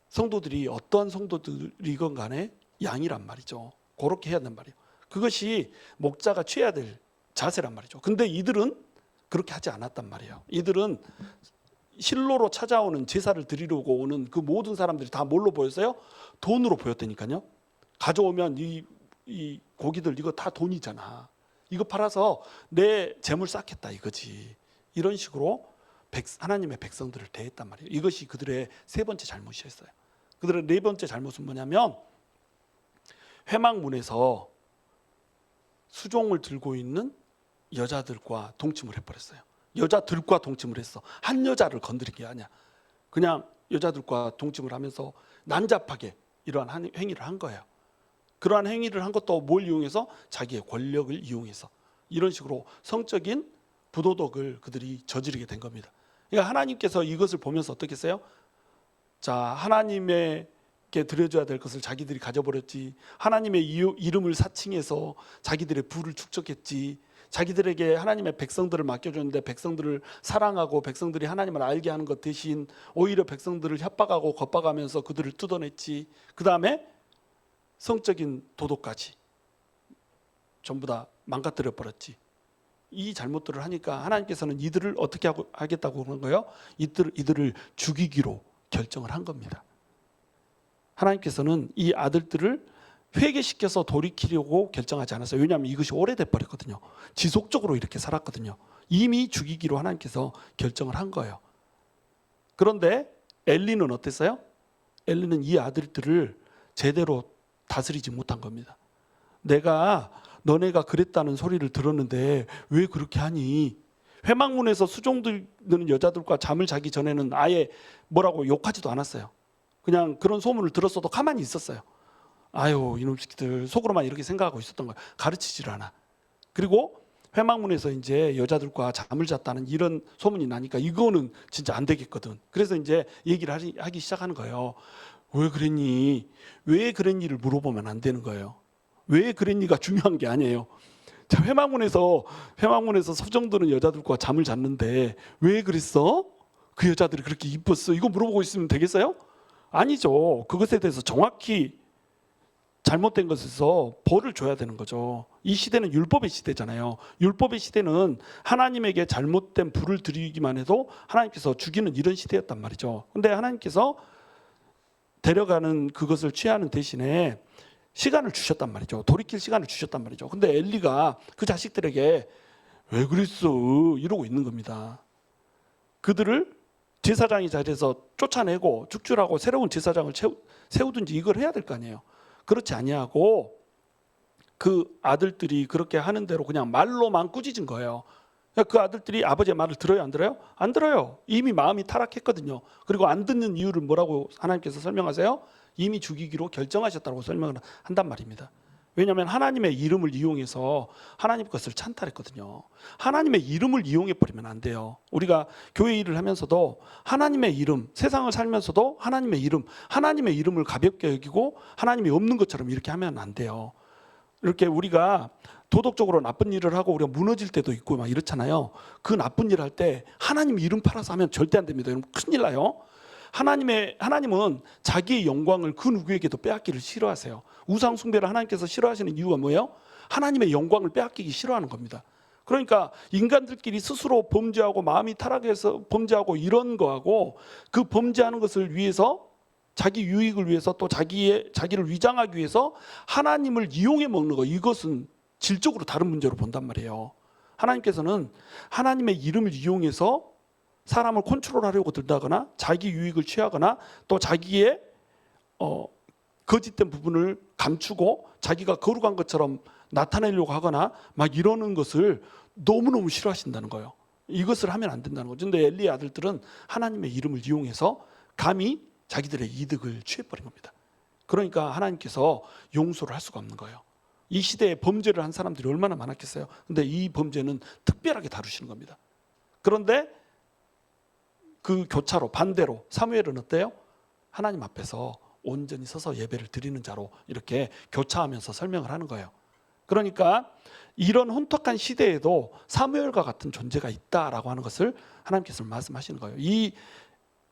성도들이 어떠한 성도들이건 간에 양이란 말이죠. 그렇게 해야 된단 말이에요. 그것이 목자가 취해야 될 자세란 말이죠. 근데 이들은 그렇게 하지 않았단 말이에요. 이들은 실로로 찾아오는 제사를 드리려고 오는 그 모든 사람들이 다 뭘로 보였어요? 돈으로 보였다니까요. 가져오면 이 고기들 이거 다 돈이잖아. 이거 팔아서 내 재물 쌓겠다 이거지. 이런 식으로 하나님의 백성들을 대했단 말이에요. 이것이 그들의 세 번째 잘못이었어요. 그들의 네 번째 잘못은 뭐냐면 회막문에서 수종을 들고 있는 여자들과 동침을 해버렸어요. 여자들과 동침을 했어. 한 여자를 건드린 게 아니야. 그냥 여자들과 동침을 하면서 난잡하게 이러한 행위를 한 거예요. 그러한 행위를 한 것도 뭘 이용해서? 자기의 권력을 이용해서. 이런 식으로 성적인 부도덕을 그들이 저지르게 된 겁니다. 그러니까 하나님께서 이것을 보면서 어떻게 했어요? 자, 하나님에게 드려줘야 될 것을 자기들이 가져버렸지. 하나님의 이름을 사칭해서 자기들의 부를 축적했지. 자기들에게 하나님의 백성들을 맡겨줬는데 백성들을 사랑하고 백성들이 하나님을 알게 하는 것 대신 오히려 백성들을 협박하고 겁박하면서 그들을 뜯어냈지. 그 다음에 성적인 도덕까지 전부 다 망가뜨려 버렸지. 이 잘못들을 하니까 하나님께서는 이들을 어떻게 하겠다고 그런 거예요? 이들을 죽이기로 결정을 한 겁니다. 하나님께서는 이 아들들을 회개시켜서 돌이키려고 결정하지 않았어요. 왜냐하면 이것이 오래돼 버렸거든요. 지속적으로 이렇게 살았거든요. 이미 죽이기로 하나님께서 결정을 한 거예요. 그런데 엘리는 어땠어요? 엘리는 이 아들들을 제대로 다스리지 못한 겁니다. 내가 너네가 그랬다는 소리를 들었는데 왜 그렇게 하니? 회막문에서 수종드는 여자들과 잠을 자기 전에는 아예 뭐라고 욕하지도 않았어요. 그냥 그런 소문을 들었어도 가만히 있었어요. 아유, 이놈 새끼들 속으로만 이렇게 생각하고 있었던 거예요. 가르치지를 않아. 그리고 회막문에서 이제 여자들과 잠을 잤다는 이런 소문이 나니까 이거는 진짜 안 되겠거든. 그래서 이제 얘기를 하기 시작하는 거예요. 왜 그랬니? 왜 그랬니를 물어보면 안 되는 거예요. 왜 그랬니가 중요한 게 아니에요. 자, 회막문에서 수종드는 여자들과 잠을 잤는데 왜 그랬어? 그 여자들이 그렇게 이뻤어? 이거 물어보고 있으면 되겠어요? 아니죠. 그것에 대해서 정확히 잘못된 것에서 벌을 줘야 되는 거죠. 이 시대는 율법의 시대잖아요. 율법의 시대는 하나님에게 잘못된 불을 드리기만 해도 하나님께서 죽이는 이런 시대였단 말이죠. 근데 하나님께서 데려가는 그것을 취하는 대신에 시간을 주셨단 말이죠. 돌이킬 시간을 주셨단 말이죠. 근데 엘리가 그 자식들에게 왜 그랬어? 이러고 있는 겁니다. 그들을 제사장이 자리에서 쫓아내고 죽출하고 새로운 제사장을 세우든지 이걸 해야 될 거 아니에요. 그렇지 아니하고 그 아들들이 그렇게 하는 대로 그냥 말로만 꾸짖은 거예요. 그 아들들이 아버지의 말을 들어요, 안 들어요? 안 들어요. 이미 마음이 타락했거든요. 그리고 안 듣는 이유를 뭐라고 하나님께서 설명하세요? 이미 죽이기로 결정하셨다고 설명을 한단 말입니다. 왜냐하면 하나님의 이름을 이용해서 하나님 것을 찬탈했거든요. 하나님의 이름을 이용해 버리면 안 돼요. 우리가 교회 일을 하면서도 하나님의 이름, 세상을 살면서도 하나님의 이름을 가볍게 여기고 하나님이 없는 것처럼 이렇게 하면 안 돼요. 이렇게 우리가 도덕적으로 나쁜 일을 하고 우리가 무너질 때도 있고 막 이렇잖아요. 그 나쁜 일 할 때 하나님 이름 팔아서 하면 절대 안 됩니다. 여러분 큰일 나요. 하나님은 자기의 영광을 그 누구에게도 빼앗기를 싫어하세요. 우상 숭배를 하나님께서 싫어하시는 이유가 뭐예요? 하나님의 영광을 빼앗기기 싫어하는 겁니다. 그러니까 인간들끼리 스스로 범죄하고 마음이 타락해서 범죄하고 이런 거하고 그 범죄하는 것을 위해서 자기 유익을 위해서 또 자기를 위장하기 위해서 하나님을 이용해 먹는 거, 이것은 질적으로 다른 문제로 본단 말이에요. 하나님께서는 하나님의 이름을 이용해서 사람을 컨트롤하려고 든다거나 자기 유익을 취하거나 또 자기의 거짓된 부분을 감추고 자기가 거룩한 것처럼 나타내려고 하거나 막 이러는 것을 너무너무 싫어하신다는 거예요. 이것을 하면 안 된다는 거죠. 그런데 엘리의 아들들은 하나님의 이름을 이용해서 감히 자기들의 이득을 취해버린 겁니다. 그러니까 하나님께서 용서를 할 수가 없는 거예요. 이 시대에 범죄를 한 사람들이 얼마나 많았겠어요. 그런데 이 범죄는 특별하게 다루시는 겁니다. 그런데 그 교차로 반대로 사무엘은 어때요? 하나님 앞에서 온전히 서서 예배를 드리는 자로 이렇게 교차하면서 설명을 하는 거예요. 그러니까 이런 혼탁한 시대에도 사무엘과 같은 존재가 있다라고 하는 것을 하나님께서 말씀하시는 거예요. 이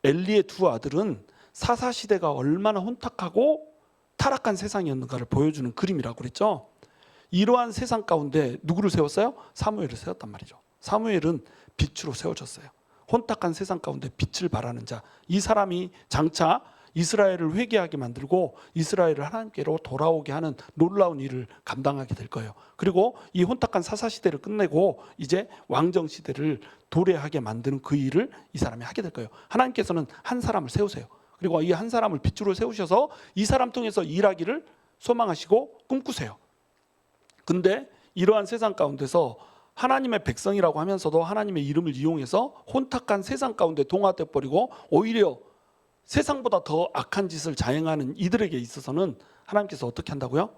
엘리의 두 아들은 사사 시대가 얼마나 혼탁하고 타락한 세상이었는가를 보여주는 그림이라고 그랬죠. 이러한 세상 가운데 누구를 세웠어요? 사무엘을 세웠단 말이죠. 사무엘은 빛으로 세워졌어요. 혼탁한 세상 가운데 빛을 발하는 자, 이 사람이 장차 이스라엘을 회개하게 만들고 이스라엘을 하나님께로 돌아오게 하는 놀라운 일을 감당하게 될 거예요. 그리고 이 혼탁한 사사 시대를 끝내고 이제 왕정 시대를 도래하게 만드는 그 일을 이 사람이 하게 될 거예요. 하나님께서는 한 사람을 세우세요. 그리고 이 한 사람을 빛으로 세우셔서 이 사람 통해서 일하기를 소망하시고 꿈꾸세요. 근데 이러한 세상 가운데서 하나님의 백성이라고 하면서도 하나님의 이름을 이용해서 혼탁한 세상 가운데 동화돼 버리고 오히려 세상보다 더 악한 짓을 자행하는 이들에게 있어서는 하나님께서 어떻게 한다고요?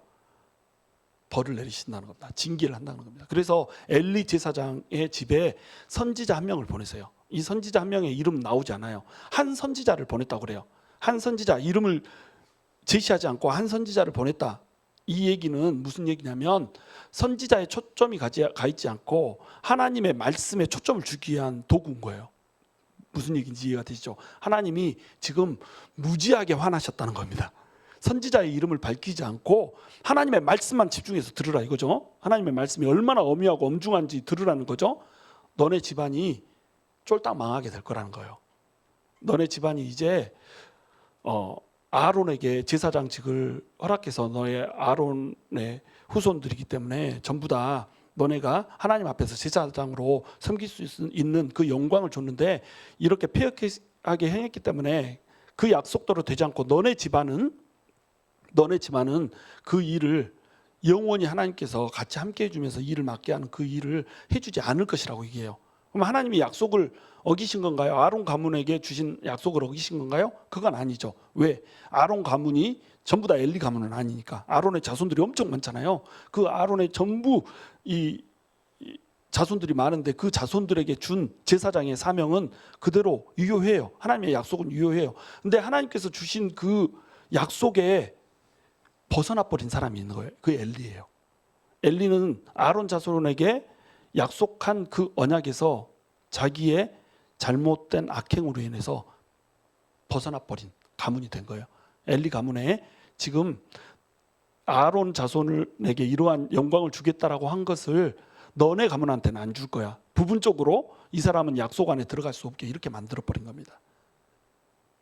벌을 내리신다는 겁니다. 징계를 한다는 겁니다. 그래서 엘리 제사장의 집에 선지자 한 명을 보내세요. 이 선지자 한 명의 이름 나오지 않아요. 한 선지자를 보냈다고 그래요. 한 선지자, 이름을 제시하지 않고 한 선지자를 보냈다. 이 얘기는 무슨 얘기냐면 선지자의 초점이 가 있지 않고 하나님의 말씀에 초점을 주기 위한 도구인 거예요. 무슨 얘기인지 이해가 되시죠? 하나님이 지금 무지하게 화나셨다는 겁니다. 선지자의 이름을 밝히지 않고 하나님의 말씀만 집중해서 들으라 이거죠. 하나님의 말씀이 얼마나 엄미하고 엄중한지 들으라는 거죠. 너네 집안이 쫄딱 망하게 될 거라는 거예요. 너네 집안이 이제 아론에게 제사장직을 허락해서 너의 아론의 후손들이기 때문에 전부 다 너네가 하나님 앞에서 제사장으로 섬길 수 있는 그 영광을 줬는데 이렇게 폐역하게 행했기 때문에 그 약속대로 되지 않고 너네 집안은 그 일을 영원히 하나님께서 같이 함께 해주면서 일을 맡게 하는 그 일을 해주지 않을 것이라고 얘기해요. 그럼 하나님이 약속을 어기신 건가요? 아론 가문에게 주신 약속을 어기신 건가요? 그건 아니죠. 왜? 아론 가문이 전부 다 엘리 가문은 아니니까. 아론의 자손들이 엄청 많잖아요. 그 아론의 전부 이 자손들이 많은데 그 자손들에게 준 제사장의 사명은 그대로 유효해요. 하나님의 약속은 유효해요. 근데 하나님께서 주신 그 약속에 벗어나 버린 사람이 있는 거예요. 그 엘리예요. 엘리는 아론 자손에게 약속한 그 언약에서 자기의 잘못된 악행으로 인해서 벗어나 버린 가문이 된 거예요. 엘리 가문에 지금 아론 자손에게 이러한 영광을 주겠다라고 한 것을 너네 가문한테는 안 줄 거야. 부분적으로 이 사람은 약속 안에 들어갈 수 없게 이렇게 만들어 버린 겁니다.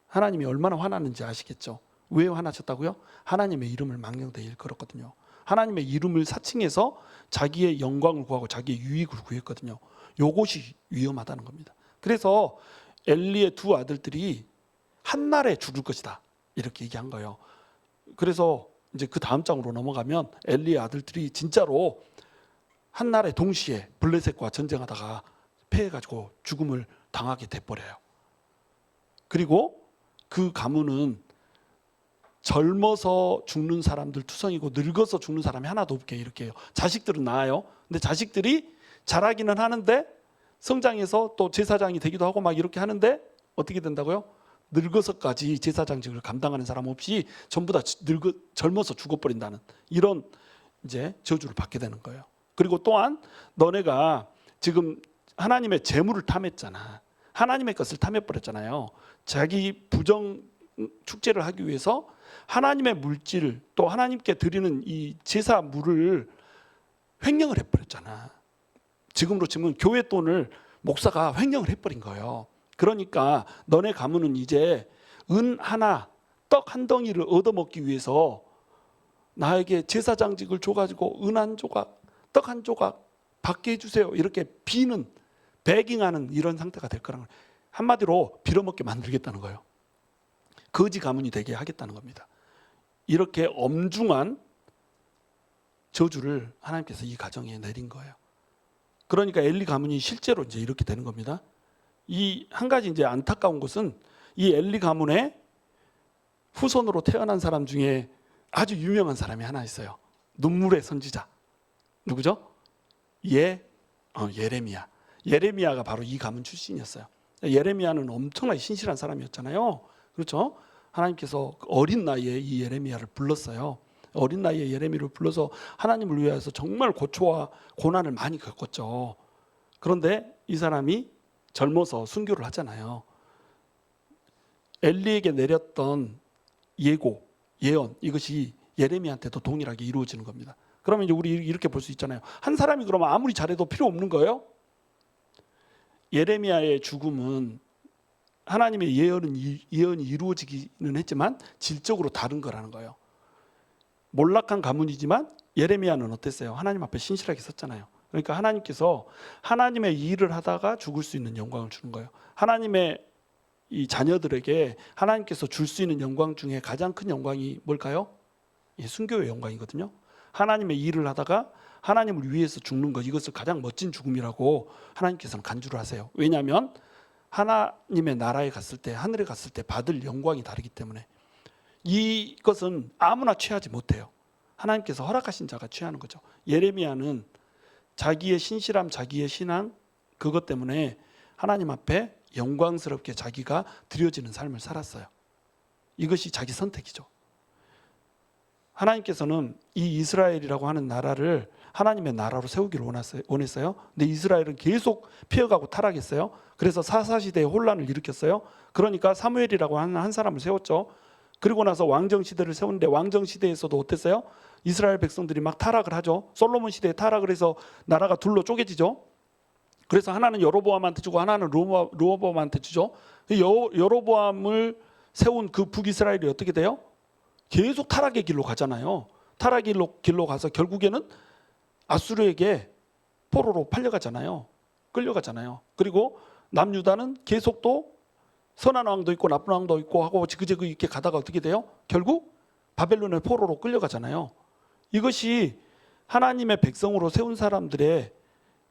하나님이 얼마나 화났는지 아시겠죠? 왜 화나셨다고요? 하나님의 이름을 망령되이 일컬었거든요. 하나님의 이름을 사칭해서 자기의 영광을 구하고 자기의 유익을 구했거든요. 이것이 위험하다는 겁니다. 그래서 엘리의 두 아들들이 한날에 죽을 것이다 이렇게 얘기한 거예요. 그래서 이제 그 다음 장으로 넘어가면 엘리의 아들들이 진짜로 한날에 동시에 블레셋과 전쟁하다가 패해가지고 죽음을 당하게 돼버려요. 그리고 그 가문은 젊어서 죽는 사람들 투성이고 늙어서 죽는 사람이 하나도 없게 이렇게 해요. 자식들은 나아요. 근데 자식들이 자라기는 하는데 성장해서 또 제사장이 되기도 하고 막 이렇게 하는데 어떻게 된다고요? 늙어서까지 제사장직을 감당하는 사람 없이 전부 다 젊어서 죽어버린다는 이런 이제 저주를 받게 되는 거예요. 그리고 또한 너네가 지금 하나님의 재물을 탐했잖아. 하나님의 것을 탐해버렸잖아요. 자기 부정 축제를 하기 위해서 하나님의 물질 또 하나님께 드리는 이 제사 물을 횡령을 해버렸잖아. 지금으로 치면 교회 돈을 목사가 횡령을 해버린 거예요. 그러니까 너네 가문은 이제 은 하나, 떡 한 덩이를 얻어먹기 위해서 나에게 제사장직을 줘가지고 은 한 조각, 떡 한 조각 받게 해주세요. 이렇게 비는, 베깅하는 이런 상태가 될 거라는 거예요. 한마디로 빌어먹게 만들겠다는 거예요. 거지 가문이 되게 하겠다는 겁니다. 이렇게 엄중한 저주를 하나님께서 이 가정에 내린 거예요. 그러니까 엘리 가문이 실제로 이제 이렇게 되는 겁니다. 이 한 가지 이제 안타까운 것은 이 엘리 가문의 후손으로 태어난 사람 중에 아주 유명한 사람이 하나 있어요. 눈물의 선지자. 누구죠? 예레미야. 예레미야가 바로 이 가문 출신이었어요. 예레미야는 엄청나게 신실한 사람이었잖아요. 그렇죠? 하나님께서 어린 나이에 이 예레미야를 불렀어요. 어린 나이에 예레미야를 불러서 하나님을 위해서 정말 고초와 고난을 많이 겪었죠. 그런데 이 사람이 젊어서 순교를 하잖아요. 엘리에게 내렸던 예고, 예언, 이것이 예레미야한테도 동일하게 이루어지는 겁니다. 그러면 이제 우리 이렇게 볼 수 있잖아요. 한 사람이 그러면 아무리 잘해도 필요 없는 거예요? 예레미야의 죽음은 하나님의 예언이 이루어지기는 했지만 질적으로 다른 거라는 거예요. 몰락한 가문이지만 예레미야는 어땠어요? 하나님 앞에 신실하게 섰잖아요. 그러니까 하나님께서 하나님의 일을 하다가 죽을 수 있는 영광을 주는 거예요. 하나님의 이 자녀들에게 하나님께서 줄 수 있는 영광 중에 가장 큰 영광이 뭘까요? 순교의 영광이거든요. 하나님의 일을 하다가 하나님을 위해서 죽는 것, 이것을 가장 멋진 죽음이라고 하나님께서는 간주를 하세요. 왜냐하면 하나님의 나라에 갔을 때, 하늘에 갔을 때 받을 영광이 다르기 때문에 이것은 아무나 취하지 못해요. 하나님께서 허락하신 자가 취하는 거죠. 예레미야는 자기의 신실함, 자기의 신앙, 그것 때문에 하나님 앞에 영광스럽게 자기가 드려지는 삶을 살았어요. 이것이 자기 선택이죠. 하나님께서는 이 이스라엘이라고 하는 나라를 하나님의 나라로 세우기를 원했어요. 근데 이스라엘은 계속 피어가고 타락했어요. 그래서 사사시대에 혼란을 일으켰어요. 그러니까 사무엘이라고 하는 한 사람을 세웠죠. 그리고 나서 왕정시대를 세웠는데 왕정시대에서도 어땠어요? 이스라엘 백성들이 막 타락을 하죠. 솔로몬 시대에 타락을 해서 나라가 둘로 쪼개지죠. 그래서 하나는 여로보암한테 주고 하나는 르호보암한테 주죠. 여로보암을 세운 그 북이스라엘이 어떻게 돼요? 계속 타락의 길로 가잖아요. 타락의 길로 가서 결국에는 아수르에게 포로로 팔려가잖아요. 끌려가잖아요. 그리고 남유다는 계속 또 선한 왕도 있고 나쁜 왕도 있고 하고 지그재그 이렇게 가다가 어떻게 돼요? 결국 바벨론의 포로로 끌려가잖아요. 이것이 하나님의 백성으로 세운 사람들의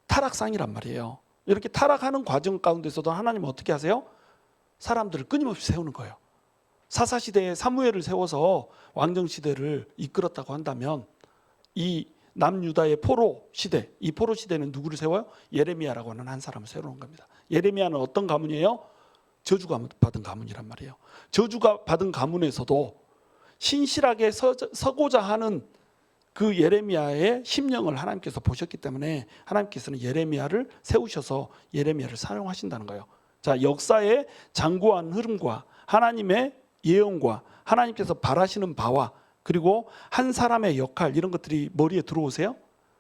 타락상이란 말이에요. 이렇게 타락하는 과정 가운데서도 하나님은 어떻게 하세요? 사람들을 끊임없이 세우는 거예요. 사사시대에 사무엘을 세워서 왕정시대를 이끌었다고 한다면 이 남유다의 포로 시대, 이 포로 시대는 누구를 세워요? 예레미야라고 하는 한 사람을 세우는 겁니다. 예레미야는 어떤 가문이에요? 저주가 받은 가문이란 말이에요. 저주가 받은 가문에서도 신실하게 서고자 하는 그 예레미야의 심령을 하나님께서 보셨기 때문에 하나님께서는 예레미야를 세우셔서 예레미야를 사용하신다는 거예요. 자, 역사의 장구한 흐름과 하나님의 예언과 하나님께서 바라시는 바와 그리고 한 사람의 역할, 이런 것들이 머리에 들어오세요?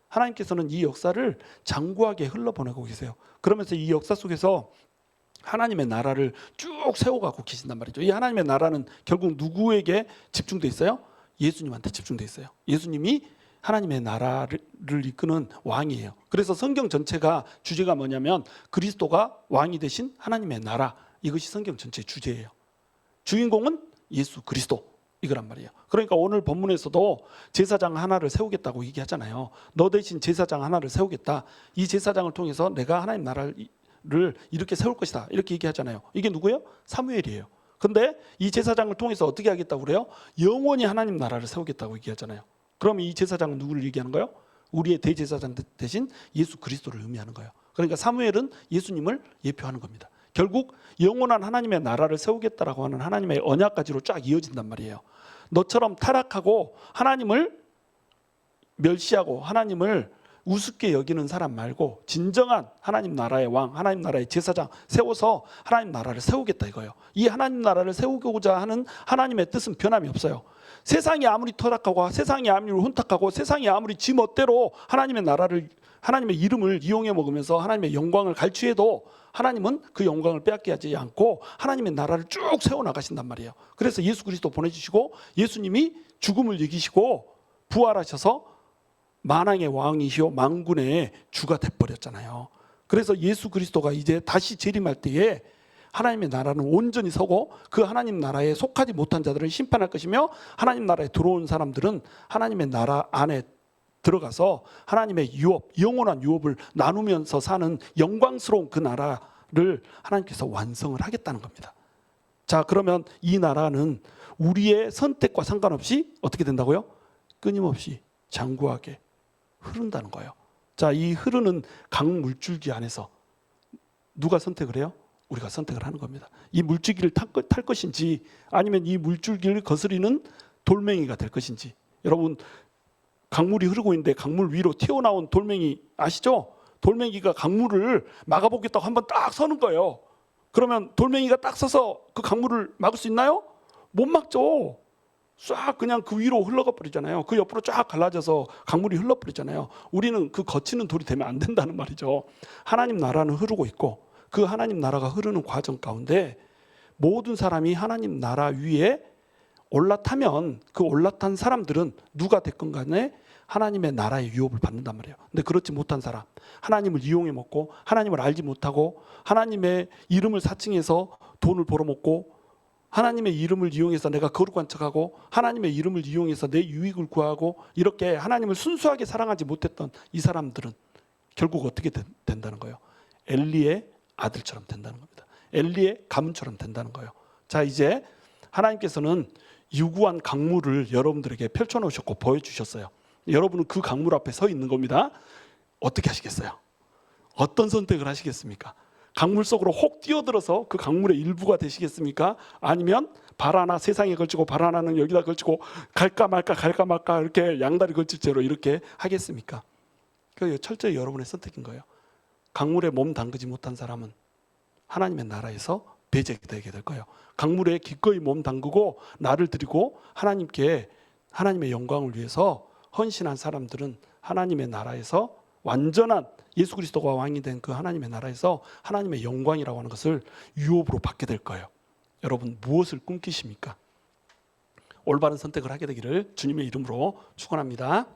하나님께서는 이 역사를 장구하게 흘러보내고 계세요. 그러면서 이 역사 속에서 하나님의 나라를 쭉 세워가고 계신단 말이죠. 이 하나님의 나라는 결국 누구에게 집중돼 있어요? 예수님한테 집중돼 있어요. 예수님이 하나님의 나라를 이끄는 왕이에요. 그래서 성경 전체가 주제가 뭐냐면 그리스도가 왕이 되신 하나님의 나라, 이것이 성경 전체의 주제예요. 주인공은 예수 그리스도, 이거란 말이에요. 그러니까 오늘 본문에서도 제사장 하나를 세우겠다고 얘기하잖아요. 너 대신 제사장 하나를 세우겠다. 이 제사장을 통해서 내가 하나님 나라를 이렇게 세울 것이다, 이렇게 얘기하잖아요. 이게 누구예요? 사무엘이에요. 근데 이 제사장을 통해서 어떻게 하겠다고 그래요? 영원히 하나님 나라를 세우겠다고 얘기하잖아요. 그럼 이 제사장은 누구를 얘기하는 거예요? 우리의 대제사장 대신 예수 그리스도를 의미하는 거예요. 그러니까 사무엘은 예수님을 예표하는 겁니다. 결국 영원한 하나님의 나라를 세우겠다라고 하는 하나님의 언약까지로 쫙 이어진단 말이에요. 너처럼 타락하고 하나님을 멸시하고 하나님을 우습게 여기는 사람 말고 진정한 하나님 나라의 왕, 하나님 나라의 제사장 세워서 하나님 나라를 세우겠다 이거예요. 이 하나님 나라를 세우고자 하는 하나님의 뜻은 변함이 없어요. 세상이 아무리 타락하고 세상이 아무리 혼탁하고 세상이 아무리 지 멋대로 하나님의 나라를, 하나님의 이름을 이용해 먹으면서 하나님의 영광을 갈취해도 하나님은 그 영광을 빼앗게 하지 않고 하나님의 나라를 쭉 세워나가신단 말이에요. 그래서 예수 그리스도 보내주시고 예수님이 죽음을 이기시고 부활하셔서 만왕의 왕이시오 만군의 주가 돼버렸잖아요. 그래서 예수 그리스도가 이제 다시 재림할 때에 하나님의 나라는 온전히 서고 그 하나님 나라에 속하지 못한 자들을 심판할 것이며 하나님 나라에 들어온 사람들은 하나님의 나라 안에 들어가서 하나님의 유업, 영원한 유업을 나누면서 사는 영광스러운 그 나라를 하나님께서 완성을 하겠다는 겁니다. 자, 그러면 이 나라는 우리의 선택과 상관없이 어떻게 된다고요? 끊임없이 장구하게 흐른다는 거예요. 자, 이 흐르는 강 물줄기 안에서 누가 선택을 해요? 우리가 선택을 하는 겁니다. 이 물줄기를 탈 것인지 아니면 이 물줄기를 거스리는 돌멩이가 될 것인지, 여러분 강물이 흐르고 있는데 강물 위로 튀어나온 돌멩이 아시죠? 돌멩이가 강물을 막아보겠다고 한번 딱 서는 거예요. 그러면 돌멩이가 딱 서서 그 강물을 막을 수 있나요? 못 막죠. 싹 그냥 그 위로 흘러가 버리잖아요. 그 옆으로 쫙 갈라져서 강물이 흘러버리잖아요. 우리는 그 거치는 돌이 되면 안 된다는 말이죠. 하나님 나라는 흐르고 있고 그 하나님 나라가 흐르는 과정 가운데 모든 사람이 하나님 나라 위에 올라타면 그 올라탄 사람들은 누가 됐건 간에 하나님의 나라의 유업을 받는단 말이에요. 근데 그렇지 못한 사람, 하나님을 이용해 먹고 하나님을 알지 못하고 하나님의 이름을 사칭해서 돈을 벌어먹고 하나님의 이름을 이용해서 내가 거룩한 척하고 하나님의 이름을 이용해서 내 유익을 구하고 이렇게 하나님을 순수하게 사랑하지 못했던 이 사람들은 결국 어떻게 된다는 거예요? 엘리의 아들처럼 된다는 겁니다. 엘리의 가문처럼 된다는 거예요. 자, 이제 하나님께서는 유구한 강물을 여러분들에게 펼쳐놓으셨고 보여주셨어요. 여러분은 그 강물 앞에 서 있는 겁니다. 어떻게 하시겠어요? 어떤 선택을 하시겠습니까? 강물 속으로 혹 뛰어들어서 그 강물의 일부가 되시겠습니까? 아니면 발 하나 세상에 걸치고 발 하나는 여기다 걸치고 갈까 말까 이렇게 양다리 걸칠 채로 이렇게 하겠습니까? 그 철저히 여러분의 선택인 거예요. 강물에 몸 담그지 못한 사람은 하나님의 나라에서 배제되게 될 거예요. 강물에 기꺼이 몸 담그고 나를 드리고 하나님께 하나님의 영광을 위해서 헌신한 사람들은 하나님의 나라에서 완전한 예수 그리스도가 왕이 된 그 하나님의 나라에서 하나님의 영광이라고 하는 것을 유업으로 받게 될 거예요. 여러분 무엇을 꿈꾸십니까? 올바른 선택을 하게 되기를 주님의 이름으로 축원합니다.